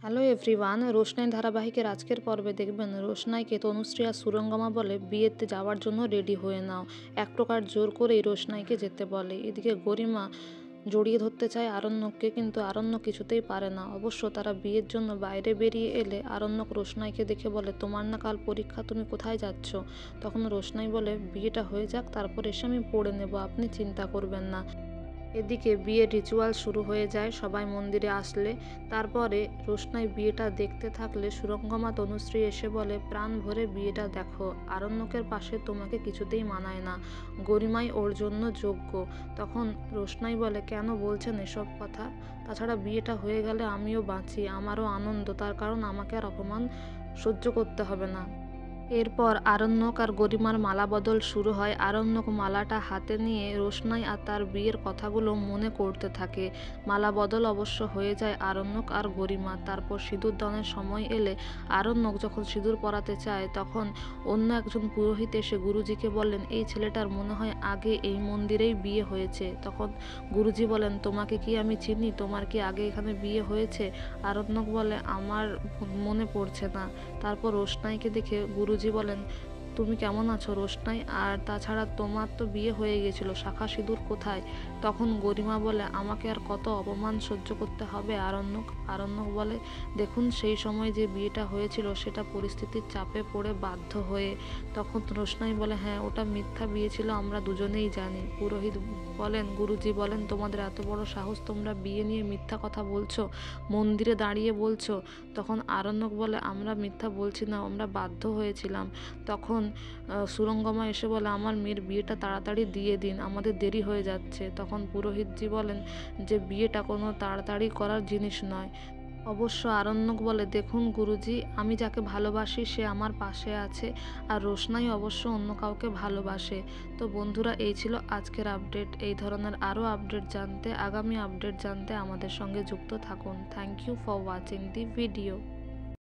Hello everyone, রোশনাই ধারাবাহিকের আজকের পর্বে দেখবেন রোশনাইকে তনুশ্রী আর সুরঙ্গমা বলে বিয়েতে যাওয়ার জন্য রেডি হয়ে নাও। এক প্রকার জোর করেই রোশনাইকে যেতে বলে। এদিকে গরিমা জড়িয়ে ধরতে চায় আরণ্যককে, কিন্তু আরণ্যক কিছুতেই পারে না। অবশ্য তারা বিয়ের জন্য বাইরে বেরিয়ে এলে আরণ্যক রোশনাইকে দেখে বলে, তোমার না কাল পরীক্ষা, তুমি কোথায় যাচ্ছ? তখন রোশনাই বলে, বিয়েটা হয়ে যাক, তারপর এসে আমি পড়ে নেব, আপনি চিন্তা করবেন না। এদিকে বিয়ের রিচুয়াল শুরু হয়ে যায় সবাই মন্দিরে আসলে। তারপরে রোশনাই বিয়েটা দেখতে থাকলে সুরঙ্গমা তনুশ্রী এসে বলে, প্রাণ ভরে বিয়েটা দেখো, আরণ্যকের পাশে তোমাকে কিছুতেই মানায় না, গরিমাই ওর জন্য যোগ্য। তখন রোশনাই বলে, কেন বলছেন এসব কথা? তাছাড়া বিয়েটা হয়ে গেলে আমিও বাঁচি, আমারও আনন্দ, তার কারণ আমাকে আর অপমান সহ্য করতে হবে না। এরপর আরণ্যক আর গরিমার মালা বদল শুরু হয়। আরণ্যক মালাটা হাতে নিয়ে রোশনাই আর তার বিয়ের কথাগুলো মনে করতে থাকে। মালা বদল অবশ্য হয়ে যায় আরণ্যক আর গরিমা। তারপর সিঁদুর দানের সময় এলে আরণ্যক যখন সিঁদুর পরাতে চায়, তখন অন্য একজন পুরোহিত এসে গুরুজিকে বললেন, এই ছেলেটার মনে হয় আগে এই মন্দিরেই বিয়ে হয়েছে। তখন গুরুজি বলেন, তোমাকে কি আমি চিনি? তোমার কি আগে এখানে বিয়ে হয়েছে? আরণ্যক বলে, আমার মনে পড়ছে না। তারপর রোশনাইকে দেখে গুরুজি বলেন, তুমি কেমন আছো রোশনাই? আর তাছাড়া তোমার তো বিয়ে হয়ে গেছিল, শাখা সিঁদুর কোথায়? তখন গরিমা বলে, আমাকে আর কত অপমান সহ্য করতে হবে আরণ্যক? আরণ্যক বলে, দেখুন সেই সময় যে বিয়েটা হয়েছিল সেটা পরিস্থিতির চাপে পড়ে বাধ্য হয়ে। তখন রোশনাই বলে, হ্যাঁ ওটা মিথ্যা বিয়ে ছিল, আমরা দুজনেই জানি। পুরোহিত বলেন, গুরুজি বলেন, তোমাদের এত বড় সাহস, তোমরা বিয়ে নিয়ে মিথ্যা কথা বলছো, মন্দিরে দাঁড়িয়ে বলছো? তখন আরণ্যক বলে, আমরা মিথ্যা বলছি না, আমরা বাধ্য হয়েছিলাম। তখন সুরঙ্গমা এসে বলে, আমার মেয়ের বিয়েটা তাড়াতাড়ি দিয়ে দিন, আমাদের দেরি হয়ে যাচ্ছে। তখন পুরোহিতজি বলেন যে বিয়েটা কোনো তাড়াতাড়ি করার জিনিস নয়। অবশ্য আরণ্যক বলে, দেখুন গুরুজি, আমি যাকে ভালোবাসি সে আমার পাশে আছে, আর রোশনাই অবশ্য অন্য কাউকে ভালোবাসে। তো বন্ধুরা, এই ছিল আজকের আপডেট। এই ধরনের আরও আপডেট জানতে, আগামী আপডেট জানতে আমাদের সঙ্গে যুক্ত থাকুন। Thank you for watching the video.